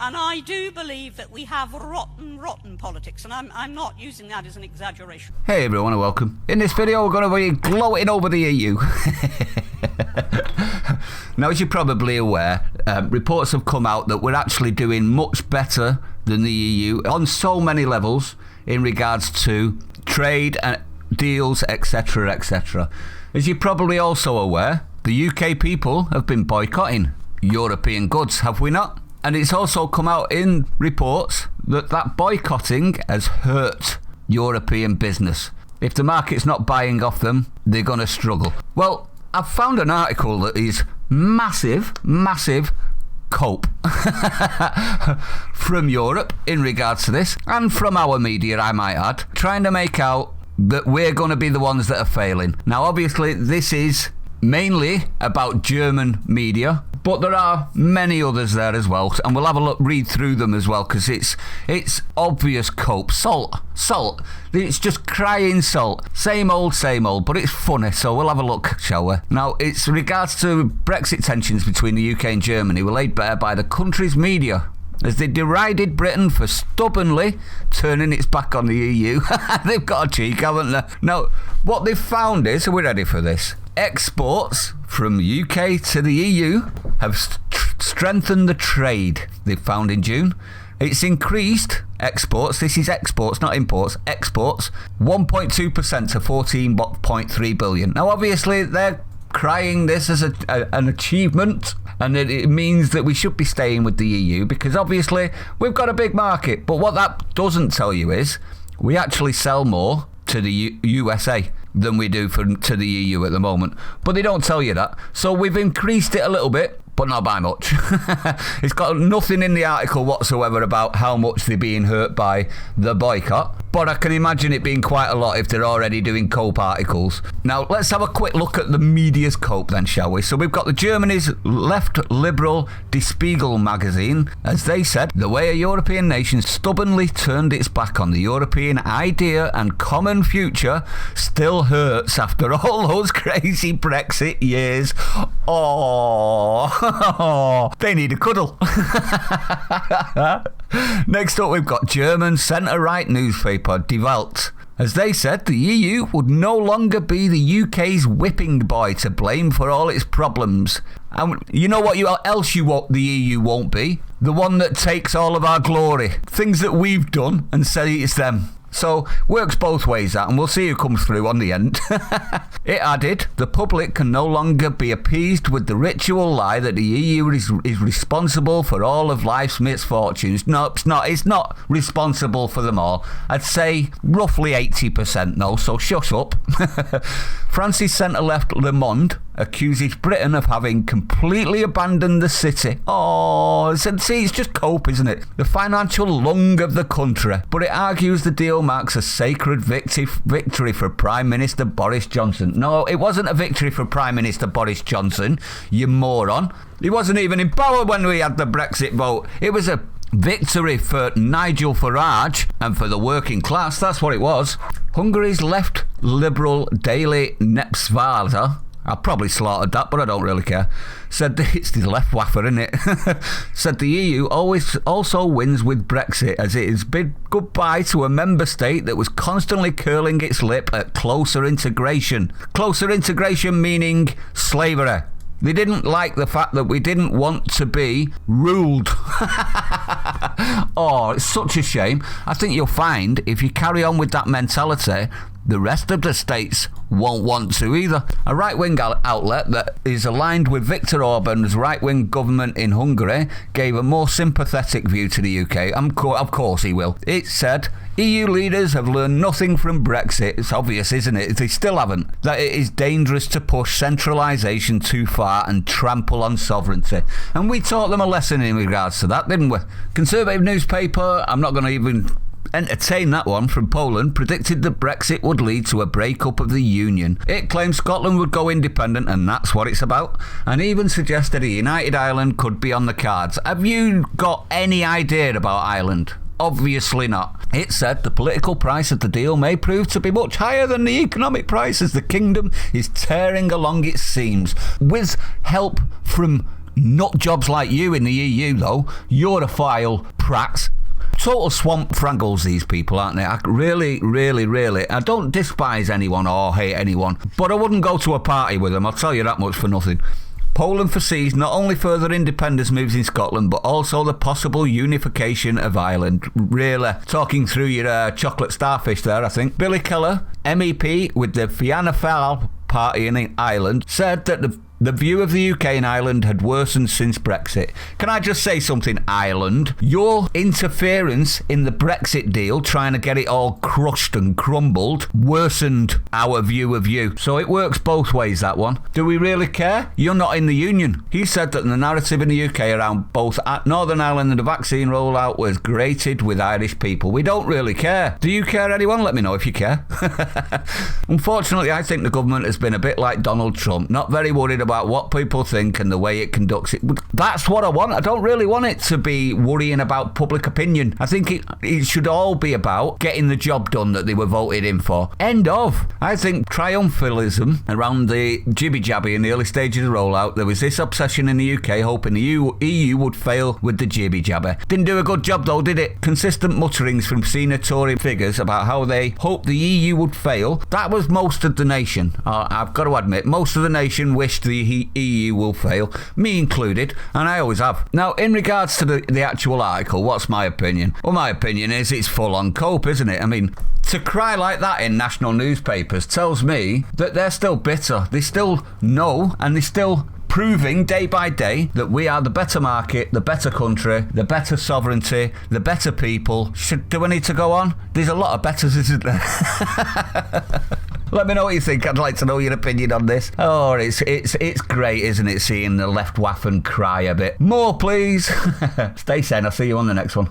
And I do believe that we have rotten politics, and I'm not using that as an exaggeration. Hey everyone and welcome. In this video we're going to be gloating over the EU. Now, as you're probably aware, reports have come out that we're actually doing much better than the EU on so many levels in regards to trade and deals, etc, etc. As you're probably also aware, the UK people have been boycotting European goods, have we not? And it's also come out in reports that boycotting has hurt European business. If the market's not buying off them, they're going to struggle. Well, I've found an article that is massive cope from Europe in regards to this, and from our media, I might add, trying to make out that we're going to be the ones that are failing. Now, obviously, this is mainly about German media, but there are many others there as well, and we'll have a look, read through them as well, because it's obvious cope. Salt. It's just crying salt. Same old, but it's funny, so we'll have a look, shall we? Now, it's regards to Brexit tensions between the UK and Germany were laid bare by the country's media as they derided Britain for stubbornly turning its back on the EU. They've got a cheek, haven't they? Now, what they've found is, are we ready for this? Exports from UK to the EU have strengthened the trade, they've found in June. It's increased exports, this is exports, not imports, exports, 1.2% to 14.3 billion. Now, obviously, they're crying this as an achievement, and it means that we should be staying with the EU because obviously we've got a big market. But what that doesn't tell you is we actually sell more to the USA than we do to the EU at the moment. But they don't tell you that. So we've increased it a little bit, but not by much. It's got nothing in the article whatsoever about how much they're being hurt by the boycott. But I can imagine it being quite a lot if they're already doing cope articles. Now, let's have a quick look at the media's cope then, shall we? So we've got the Germany's left liberal Die Spiegel magazine. As they said, the way a European nation stubbornly turned its back on the European idea and common future still hurts after all those crazy Brexit years. Oh, they need a cuddle. Next up, we've got German centre-right newspaper Die Welt. As they said, the EU would no longer be the UK's whipping boy to blame for all its problems. And you know what the EU won't be? The one that takes all of our glory. Things that we've done and say it's them. So, works both ways, that, and we'll see who comes through on the end. It added, the public can no longer be appeased with the ritual lie that the EU is responsible for all of life's misfortunes. No, it's not. It's not responsible for them all. I'd say roughly 80% no, so shut up. France's centre-left Le Monde accuses Britain of having completely abandoned the city. Oh, see, it's just cope, isn't it? The financial lung of the country. But it argues the deal marks a sacred victory for Prime Minister Boris Johnson. No, it wasn't a victory for Prime Minister Boris Johnson, you moron. He wasn't even in power when we had the Brexit vote. It was a victory for Nigel Farage and for the working class, that's what it was. Hungary's left liberal daily Népszava, I probably slaughtered that, but I don't really care, said that it's the left waffer, isn't it? Said the EU also wins with Brexit as it has bid goodbye to a member state that was constantly curling its lip at closer integration. Closer integration meaning slavery. They didn't like the fact that we didn't want to be ruled. Oh, it's such a shame. I think you'll find if you carry on with that mentality, the rest of the states won't want to either. A right-wing outlet that is aligned with Viktor Orban's right-wing government in Hungary gave a more sympathetic view to the UK. Of course he will. It said, EU leaders have learned nothing from Brexit. It's obvious, isn't it? They still haven't. That it is dangerous to push centralisation too far and trample on sovereignty. And we taught them a lesson in regards to that, didn't we? Conservative newspaper, I'm not going to even entertain that one, from Poland, predicted that Brexit would lead to a breakup of the Union. It claimed Scotland would go independent, and that's what it's about, and even suggested a united Ireland could be on the cards. Have you got any idea about Ireland? Obviously not. It said the political price of the deal may prove to be much higher than the economic price as the kingdom is tearing along its seams. With help from nut jobs like you in the EU, though. Europhile prats. Total swamp fraggles, these people, aren't they? I really, I don't despise anyone or hate anyone, but I wouldn't go to a party with them, I'll tell you that much for nothing. Poland foresees not only further independence moves in Scotland, but also the possible unification of Ireland. Really, talking through your chocolate starfish there, I think. Billy Keller, MEP with the Fianna Fáil party in Ireland, said that the view of the UK and Ireland had worsened since Brexit. Can I just say something, Ireland? Your interference in the Brexit deal, trying to get it all crushed and crumbled, worsened our view of you. So it works both ways, that one. Do we really care? You're not in the Union. He said that the narrative in the UK around both Northern Ireland and the vaccine rollout was grated with Irish people. We don't really care. Do you care, anyone? Let me know if you care. Unfortunately, I think the government has been a bit like Donald Trump, not very worried about what people think and the way it conducts it. That's what I want. I don't really want it to be worrying about public opinion. I think it should all be about getting the job done that they were voted in for. End of. I think triumphalism around the jibby-jabby in the early stages of the rollout, there was this obsession in the UK hoping the EU would fail with the jibby-jabber. Didn't do a good job though, did it? Consistent mutterings from senior Tory figures about how they hoped the EU would fail. That was most of the nation. I've got to admit, most of the nation wished the EU will fail, me included, and I always have. Now, in regards to the actual article, what's my opinion? Well, my opinion is it's full on cope, isn't it? I mean, to cry like that in national newspapers tells me that they're still bitter. They still know, and they're still proving day by day that we are the better market, the better country, the better sovereignty, the better people. Do I need to go on? There's a lot of betters, isn't there? Let me know what you think. I'd like to know your opinion on this. Oh, it's great, isn't it, seeing the left waff and cry a bit. More, please. Stay sane. I'll see you on the next one.